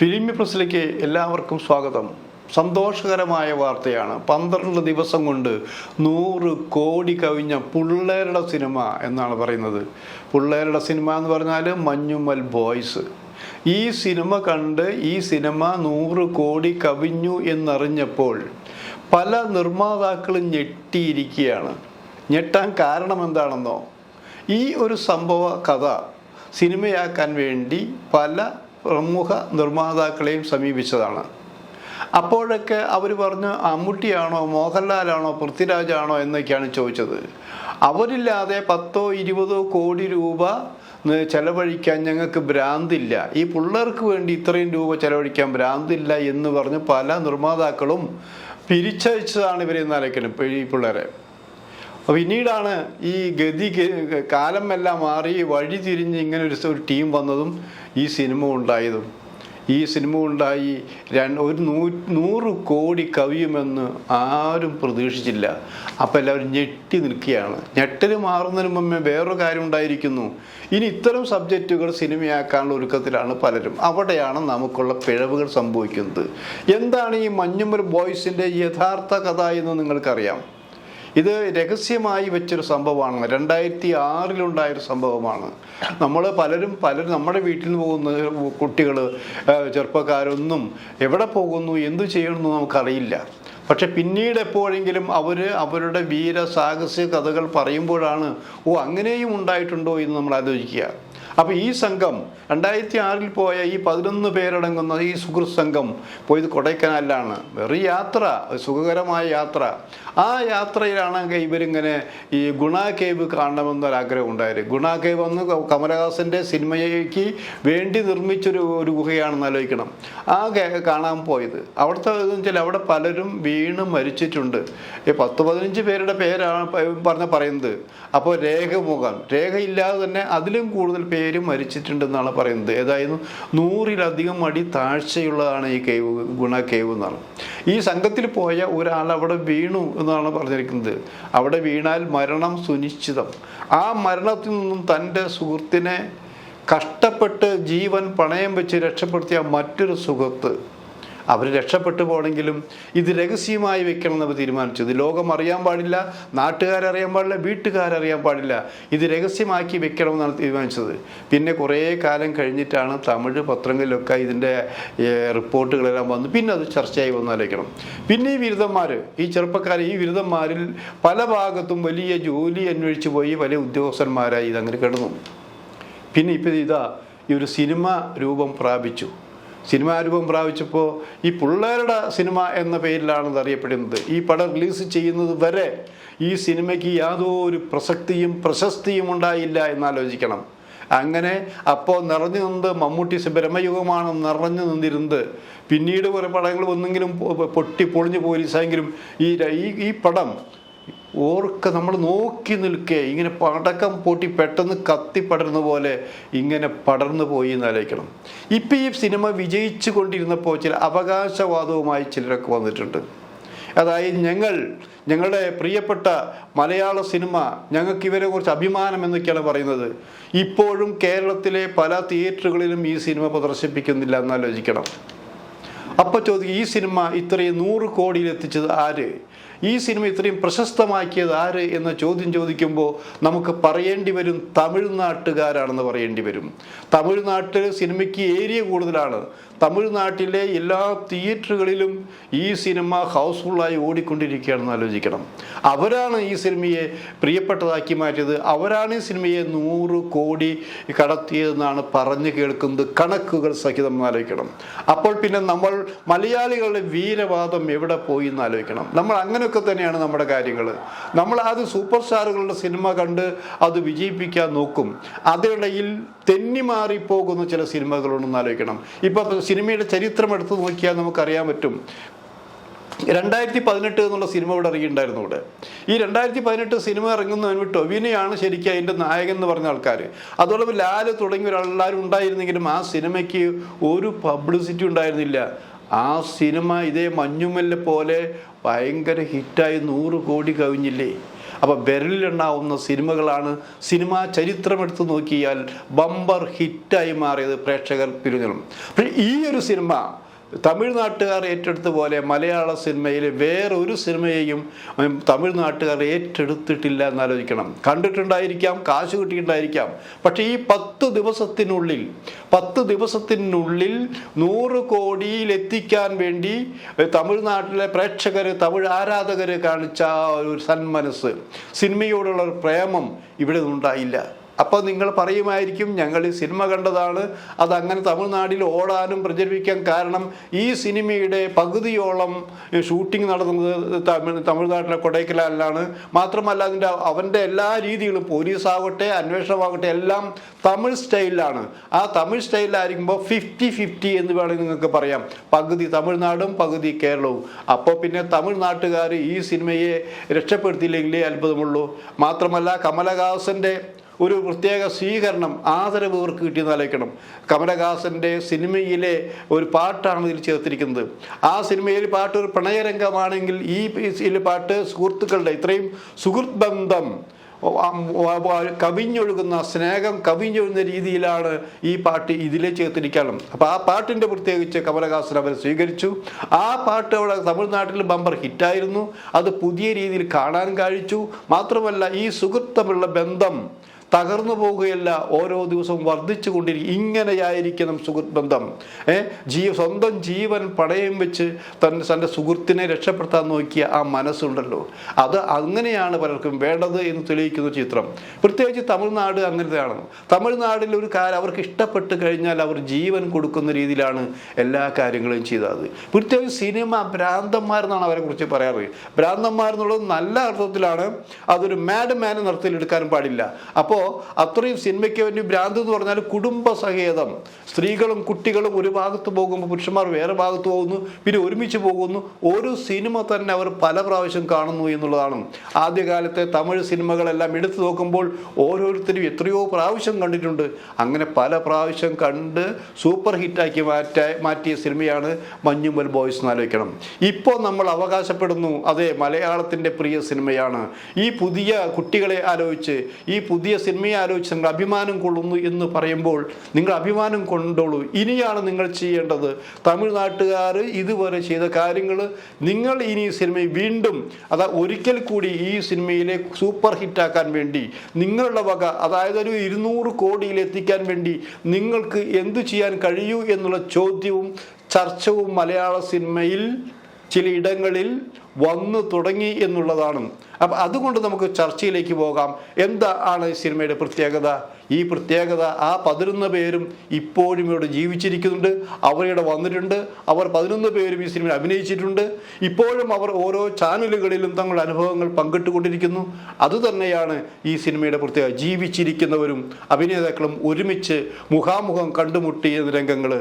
ഫിലിമി പ്രസിലേക്ക് എല്ലാവർക്കും സ്വാഗതം. സന്തോഷകരമായ വാർത്തയാണ്. 12 ദിവസം കൊണ്ട് 100 കോടി കവിഞ്ഞ പിള്ളേരുടെ സിനിമ എന്നാണ് പറയുന്നത്. പിള്ളേരുടെ സിനിമ എന്ന് പറഞ്ഞാൽ മഞ്ഞുമ്മൽ ബോയ്സ്. ഈ സിനിമ കണ്ട് ഈ സിനിമ 100 കോടി കവിഞ്ഞു എന്നറിഞ്ഞപ്പോൾ പല നിർമ്മാതാക്കളും ഞെട്ടിയിരിക്കുകയാണ്. ഞെട്ടാൻ കാരണം എന്താണെന്നോ, ഈ ഒരു സംഭവ കഥ സിനിമയാക്കാൻ വേണ്ടി പല പ്രമുഖ നിർമ്മാതാക്കളെയും സമീപിച്ചതാണ്. അപ്പോഴൊക്കെ അവർ പറഞ്ഞു മമ്മൂട്ടിയാണോ മോഹൻലാലാണോ പൃഥ്വിരാജാണോ എന്നൊക്കെയാണ് ചോദിച്ചത്. അവരില്ലാതെ 10-20 കോടി രൂപ ചെലവഴിക്കാൻ ഞങ്ങൾക്ക് ഭ്രാന്തില്ല, ഈ പിള്ളേർക്ക് വേണ്ടി ഇത്രയും രൂപ ചെലവഴിക്കാൻ ഭ്രാന്തില്ല എന്ന് പറഞ്ഞ് പല നിർമ്മാതാക്കളും പിരിച്ചയച്ചതാണ് ഇവരെ എന്നാലേക്കണം ഈ പിള്ളേരെ. പിന്നീടാണ് ഈ കാലമെല്ലാം മാറി വഴി തിരിഞ്ഞ് ഇങ്ങനെ ഒരു ടീം വന്നതും ഈ സിനിമ ഉണ്ടായതും. ഈ സിനിമ ഉണ്ടായി 100 കോടി കവിയുമെന്ന് ആരും പ്രതീക്ഷിച്ചില്ല. അപ്പം എല്ലാവരും ഞെട്ടി നിൽക്കുകയാണ്. ഞെട്ടൽ മാറുന്നതിന് മുമ്പേ വേറൊരു കാര്യം ഉണ്ടായിരിക്കുന്നു. ഇനി ഇത്തരം സബ്ജക്റ്റുകൾ സിനിമയാക്കാനുള്ള ഒരുക്കത്തിലാണ് പലരും. അവിടെയാണ് നമുക്കുള്ള പിഴവുകൾ സംഭവിക്കുന്നത്. എന്താണ് ഈ മഞ്ഞുമ്മൽ ബോയ്സിൻ്റെ യഥാർത്ഥ കഥ എന്ന് നിങ്ങൾക്കറിയാം. ഇത് രഹസ്യമായി വെച്ചൊരു സംഭവമാണ്. 2006 സംഭവമാണ്. പലരും നമ്മുടെ വീട്ടിൽ നിന്ന് പോകുന്ന കുട്ടികൾ, ചെറുപ്പക്കാരൊന്നും എവിടെ പോകുന്നു എന്തു ചെയ്യണമെന്ന് നമുക്കറിയില്ല. പക്ഷെ പിന്നീട് എപ്പോഴെങ്കിലും അവരുടെ വീരസാഹസിക കഥകൾ പറയുമ്പോഴാണ് അങ്ങനെയും ഉണ്ടായിട്ടുണ്ടോ എന്ന് നമ്മൾ ആലോചിക്കുക. അപ്പോൾ ഈ സംഘം 2006 പോയ ഈ 11 പേരടങ്ങുന്ന ഈ സുഹൃത്ത് സംഘം പോയത് കൊടൈക്കനാലിലാണ്. വെറും യാത്ര, സുഖകരമായ യാത്ര. ആ യാത്രയിലാണെങ്കിൽ ഇവരിങ്ങനെ ഈ ഗുണ കേവ് കാണണമെന്നൊരാഗ്രഹം ഉണ്ടായത്. ഗുണ കേവ് എന്ന് കമലഹാസൻ്റെ സിനിമയ്ക്ക് വേണ്ടി നിർമ്മിച്ചൊരു ഗുഹയാണെന്ന് ആലോചിക്കണം. ആ കാണാൻ പോയത് അവിടുത്തെ വെച്ചാൽ അവിടെ പലരും വീണ് മരിച്ചിട്ടുണ്ട്. ഈ 10-15 പേരുടെ പേരാണ് പറയുന്നത്. അപ്പോൾ രേഖയില്ലാതെ തന്നെ അതിലും കൂടുതൽ പേര് മരിച്ചിട്ടുണ്ടെന്നാണ് പറയുന്നത്. ഏതായാലും 100-ലധികം അടി താഴ്ചയുള്ളതാണ് ഈ കേവ്, ഗുണ കേവ് എന്നാണ്. ഈ സംഘത്തിൽ പോയ ഒരാൾ അവിടെ വീണു എന്നാണ് പറഞ്ഞിരിക്കുന്നത്. അവിടെ വീണാൽ മരണം സുനിശ്ചിതം. ആ മരണത്തിൽ നിന്നും തൻ്റെ സുഹൃത്തിനെ കഷ്ടപ്പെട്ട് ജീവൻ പണയം വെച്ച് രക്ഷപ്പെടുത്തിയ മറ്റൊരു സുഹൃത്ത്, അവർ രക്ഷപ്പെട്ടു പോകണമെങ്കിലും ഇത് രഹസ്യമായി വെക്കണമെന്ന് അവർ തീരുമാനിച്ചത്. ലോകം അറിയാൻ പാടില്ല, നാട്ടുകാരറിയാൻ പാടില്ല, വീട്ടുകാരറിയാൻ പാടില്ല. ഇത് രഹസ്യമാക്കി വെക്കണമെന്നാണ് തീരുമാനിച്ചത്. പിന്നെ കുറേ കാലം കഴിഞ്ഞിട്ടാണ് തമിഴ് പത്രങ്ങളിലൊക്കെ ഇതിൻ്റെ റിപ്പോർട്ടുകളെല്ലാം വന്നു. പിന്നെ അത് ചർച്ചയായി വന്നാലേക്കണം. പിന്നെ ഈ ചെറുപ്പക്കാരിൽ പല ഭാഗത്തും വലിയ ജോലി അന്വേഷിച്ച് പോയി വലിയ ഉദ്യോഗസ്ഥന്മാരായി ഇതങ്ങനെ കിടന്നു. പിന്നെ ഈ ഒരു സിനിമ രൂപം പ്രാപിച്ചപ്പോൾ ഈ പിള്ളേരുടെ സിനിമ എന്ന പേരിലാണത് അറിയപ്പെടുന്നത്. ഈ പടം റിലീസ് ചെയ്യുന്നത് വരെ ഈ സിനിമയ്ക്ക് യാതൊരു പ്രശസ്തിയും ഉണ്ടായില്ല എന്നാലോചിക്കണം. അങ്ങനെ അപ്പോൾ നിറഞ്ഞു നിന്നത് മമ്മൂട്ടി ബ്രഹ്മയുഗമാണ് നിറഞ്ഞു നിന്നിരുന്നത്. പിന്നീട് കുറേ പടങ്ങൾ ഒന്നെങ്കിലും പൊളിഞ്ഞു പോലീസായെങ്കിലും ഈ പടം നമ്മൾ നോക്കി നിൽക്കേ ഇങ്ങനെ പടക്കം പൊട്ടി പെട്ടെന്ന് കത്തിപ്പടർന്ന പോലെ ഇങ്ങനെ പടർന്നു പോയി എന്നാലോചിക്കണം. ഇപ്പം ഈ സിനിമ വിജയിച്ചു കൊണ്ടിരുന്നപ്പോൾ ചില അവകാശവാദവുമായി ചിലരൊക്കെ വന്നിട്ടുണ്ട്. അതായത് ഞങ്ങളുടെ പ്രിയപ്പെട്ട മലയാള സിനിമ, ഞങ്ങൾക്ക് ഇവരെ കുറിച്ച് അഭിമാനം എന്നൊക്കെയാണ് പറയുന്നത്. ഇപ്പോഴും കേരളത്തിലെ പല തിയേറ്ററുകളിലും ഈ സിനിമ പ്രദർശിപ്പിക്കുന്നില്ല എന്നാലോചിക്കണം. അപ്പോൾ ചോദിക്കും, ഈ സിനിമ ഇത്രയും 100 കോടിയിലെത്തിച്ചത് ആര്? ഈ സിനിമ ഇത്രയും പ്രശസ്തമാക്കിയത് ആര് എന്ന ചോദ്യം ചോദിക്കുമ്പോൾ നമുക്ക് പറയേണ്ടി വരും തമിഴ്നാട്ടുകാരാണെന്ന് പറയേണ്ടി വരും. തമിഴ്നാട്ടിൽ സിനിമയ്ക്ക് ഏരിയ കൂടുതലാണ്. തമിഴ്നാട്ടിലെ എല്ലാ തിയേറ്ററുകളിലും ഈ സിനിമ ഹൗസ്ഫുള്ളായി ഓടിക്കൊണ്ടിരിക്കുകയാണെന്ന് ആലോചിക്കണം. അവരാണ് ഈ സിനിമയെ പ്രിയപ്പെട്ടതാക്കി മാറ്റിയത്. അവരാണ് ഈ സിനിമയെ 100 കോടി കടത്തിയതെന്നാണ് പറഞ്ഞു കേൾക്കുന്നത്, കണക്കുകൾ സഹിതം ആലോചിക്കണം. അപ്പോൾ പിന്നെ നമ്മൾ മലയാളികളുടെ വീരവാദം എവിടെ പോയി എന്നാലോചിക്കണം. നമ്മൾ അങ്ങനെയൊക്കെ തന്നെയാണ് നമ്മുടെ കാര്യങ്ങൾ. നമ്മൾ അത് സൂപ്പർ സ്റ്റാറുകളുടെ സിനിമ കണ്ട് അത് വിജയിപ്പിക്കാൻ നോക്കും. അതിനിടയിൽ തെന്നിമാറിപ്പോകുന്ന ചില സിനിമകളുണ്ടെന്ന് ആലോചിക്കണം. ഇപ്പം സിനിമയുടെ ചരിത്രം എടുത്ത് നോക്കിയാൽ നമുക്കറിയാൻ പറ്റും. 2018 എന്നുള്ള സിനിമ ഇവിടെ ഇറങ്ങിയിട്ടുണ്ടായിരുന്നു. ഈ 2018 സിനിമ ഇറങ്ങുന്നതിന് ടൊവിനോയാണ് ശരിക്കും അതിൻ്റെ നായകൻ എന്ന് പറഞ്ഞ ആൾക്കാർ. അതോടൊപ്പം ലാല് തുടങ്ങിയവരെല്ലാവരും ഉണ്ടായിരുന്നെങ്കിലും ആ സിനിമയ്ക്ക് ഒരു പബ്ലിസിറ്റി ഉണ്ടായിരുന്നില്ല. ആ സിനിമ ഇതേ മഞ്ഞുമ്മലിനെ പോലെ ഭയങ്കര ഹിറ്റായി 100 കോടി കവിഞ്ഞില്ലേ. അപ്പോൾ വിരലിലെണ്ണാവുന്ന സിനിമകളാണ് സിനിമാ ചരിത്രം എടുത്തു നോക്കിയാൽ ബമ്പർ ഹിറ്റായി മാറിയത് പ്രേക്ഷകർ പിരിഞ്ഞും. പക്ഷേ ഈ ഒരു സിനിമ തമിഴ്നാട്ടുകാർ ഏറ്റെടുത്ത പോലെ മലയാള സിനിമയിൽ വേറൊരു സിനിമയെയും തമിഴ്നാട്ടുകാർ ഏറ്റെടുത്തിട്ടില്ല എന്നാലോചിക്കണം. കണ്ടിട്ടുണ്ടായിരിക്കാം, കാശ് കിട്ടിയിട്ടുണ്ടായിരിക്കാം, പക്ഷേ ഈ 10 ദിവസത്തിനുള്ളിൽ 100 കോടിയിലെത്തിക്കാൻ വേണ്ടി തമിഴ്നാട്ടിലെ പ്രേക്ഷകർ, തമിഴ് ആരാധകർ കാണിച്ച ഒരു സന്മനസ്, സിനിമയോടുള്ള ഒരു പ്രേമം ഇവിടെ ഉണ്ടായില്ല. അപ്പോൾ നിങ്ങൾ പറയുമായിരിക്കും ഞങ്ങൾ ഈ സിനിമ കണ്ടതാണ്, അതങ്ങനെ തമിഴ്നാട്ടിൽ ഓടാനും പ്രചരിപ്പിക്കാൻ കാരണം ഈ സിനിമയുടെ പകുതിയോളം ഷൂട്ടിംഗ് നടന്നത് തമിഴ്നാട്ടിലെ കൊടൈക്കനാലിലാണ്. മാത്രമല്ല അവൻ്റെ എല്ലാ രീതികളും, പോലീസാകട്ടെ അന്വേഷണമാകട്ടെ എല്ലാം തമിഴ് സ്റ്റൈലിലാണ്. ആ തമിഴ് സ്റ്റൈലിലായിരിക്കുമ്പോൾ 50-50 എന്ന് വേണമെങ്കിൽ നിങ്ങൾക്ക് പറയാം, പകുതി തമിഴ്നാടും പകുതി കേരളവും. അപ്പോൾ പിന്നെ തമിഴ്നാട്ടുകാർ ഈ സിനിമയെ രക്ഷപ്പെടുത്തിയില്ലെങ്കിലേ അത്ഭുതമുള്ളൂ. മാത്രമല്ല കമലഹാസൻ്റെ ഒരു പ്രത്യേക സ്വീകരണം, ആദരവ് ഇവർക്ക് കിട്ടിയെന്ന് ആലോചിക്കണം. കമലഹാസൻ്റെ സിനിമയിലെ ഒരു പാട്ടാണ് ഇതിൽ ചേർത്തിരിക്കുന്നത്. ആ സിനിമയിൽ പാട്ട് ഒരു പ്രണയരംഗമാണെങ്കിൽ ഈ പാട്ട് സുഹൃത്തുക്കളുടെ ഇത്രയും സുഹൃത്ത് ബന്ധം കവിഞ്ഞൊഴുകുന്ന, സ്നേഹം കവിഞ്ഞൊഴുകുന്ന രീതിയിലാണ് ഈ പാട്ട് ഇതിലെ ചേർത്തിരിക്കണം. അപ്പോൾ ആ പാട്ടിൻ്റെ പ്രത്യേകിച്ച് കമലഹാസൻ അവർ സ്വീകരിച്ചു. ആ പാട്ട് അവിടെ തമിഴ്നാട്ടിൽ ബമ്പർ ഹിറ്റായിരുന്നു. അത് പുതിയ രീതിയിൽ കാണാൻ കഴിച്ചു. മാത്രമല്ല ഈ സുഹൃത്ത് തമ്മിലുള്ള ബന്ധം തകർന്നു പോവുകയല്ല, ഓരോ ദിവസവും വർദ്ധിച്ചു കൊണ്ടിരിക്കും. ഇങ്ങനെയായിരിക്കണം സുഹൃത്ത് ബന്ധം. സ്വന്തം ജീവൻ പണയം വെച്ച് തൻ്റെ സുഹൃത്തിനെ രക്ഷപ്പെടുത്താൻ നോക്കിയ ആ മനസ്സുണ്ടല്ലോ, അത് അങ്ങനെയാണ് പലർക്കും വേണ്ടത് എന്ന് തെളിയിക്കുന്ന ചിത്രം. പ്രത്യേകിച്ച് തമിഴ്നാട് അങ്ങനത്തെയാണ്. തമിഴ്നാട്ടിൽ ഒരു കാര്യം അവർക്ക് ഇഷ്ടപ്പെട്ട് കഴിഞ്ഞാൽ അവർ ജീവൻ കൊടുക്കുന്ന രീതിയിലാണ് എല്ലാ കാര്യങ്ങളും ചെയ്തത്. പ്രത്യേകിച്ച് സിനിമ ഭ്രാന്തന്മാരെന്നാണ് അവരെ കുറിച്ച് പറയാറ്. ഭ്രാന്തന്മാരെന്നുള്ളത് നല്ല അർത്ഥത്തിലാണ്, അതൊരു മാഡ് മാൻ എന്ന അർത്ഥത്തിൽ എടുക്കാനും പാടില്ല. അപ്പോൾ അത്രയും സിനിമയ്ക്ക് വേണ്ടി ഭ്രാന്ത് എന്ന് പറഞ്ഞാൽ കുടുംബസഹേതം, സ്ത്രീകളും കുട്ടികളും ഒരു ഭാഗത്ത് പോകുമ്പോൾ പുരുഷന്മാർ വേറെ ഭാഗത്ത് പോകുന്നു, പിന്നെ ഒരുമിച്ച് പോകുന്നു. ഒരു സിനിമ തന്നെ അവർ പല പ്രാവശ്യം കാണുന്നു എന്നുള്ളതാണ്. ആദ്യകാലത്തെ തമിഴ് സിനിമകളെല്ലാം എടുത്തു നോക്കുമ്പോൾ ഓരോരുത്തരും എത്രയോ പ്രാവശ്യം കണ്ടിട്ടുണ്ട്. അങ്ങനെ പല പ്രാവശ്യം കണ്ട് സൂപ്പർ ഹിറ്റാക്കി മാറ്റിയ സിനിമയാണ് മഞ്ഞുമ്മൽ ബോയ്സ് എന്ന് ആലോചിക്കണം. ഇപ്പോൾ നമ്മൾ അവകാശപ്പെടുന്നു അതെ മലയാളത്തിൻ്റെ പ്രിയ സിനിമയാണ്. ഈ പുതിയ കുട്ടികളെ ആലോചിച്ച്, ഈ പുതിയ സിനിമയെ ആലോചിച്ച് നിങ്ങൾ അഭിമാനം കൊള്ളുന്നു എന്ന് പറയുമ്പോൾ നിങ്ങൾ അഭിമാനം കൊണ്ടോളൂ. ഇനിയാണ് നിങ്ങൾ ചെയ്യേണ്ടത്. തമിഴ്നാട്ടുകാർ ഇതുവരെ ചെയ്ത കാര്യങ്ങൾ നിങ്ങൾ ഇനി സിനിമയെ വീണ്ടും ഒരിക്കൽ കൂടി ഈ സിനിമയിലെ സൂപ്പർ ഹിറ്റാക്കാൻ വേണ്ടി നിങ്ങളുടെ വക, അതായത് ഒരു 200 കോടിയിലെത്തിക്കാൻ വേണ്ടി നിങ്ങൾക്ക് എന്തു ചെയ്യാൻ കഴിയൂ എന്നുള്ള ചോദ്യവും ചർച്ചവും മലയാള സിനിമയിൽ ചിലയിടങ്ങളിൽ വന്നു തുടങ്ങി എന്നുള്ളതാണ്. അപ്പം അതുകൊണ്ട് നമുക്ക് ചർച്ചയിലേക്ക് പോകാം. എന്താണ് ഈ സിനിമയുടെ പ്രത്യേകത? ഈ പ്രത്യേകത ആ 11 പേരും ഇപ്പോഴും ഇവിടെ ജീവിച്ചിരിക്കുന്നുണ്ട്. അവരിവിടെ വന്നിട്ടുണ്ട്. അവർ 11 പേരും ഈ സിനിമയിൽ അഭിനയിച്ചിട്ടുണ്ട്. ഇപ്പോഴും അവർ ഓരോ ചാനലുകളിലും തങ്ങളുടെ അനുഭവങ്ങൾ പങ്കിട്ടുകൊണ്ടിരിക്കുന്നു. അതുതന്നെയാണ് ഈ സിനിമയുടെ പ്രത്യേകത. ജീവിച്ചിരിക്കുന്നവരും അഭിനേതാക്കളും ഒരുമിച്ച് മുഖാമുഖം കണ്ടുമുട്ടിയ രംഗങ്ങൾ.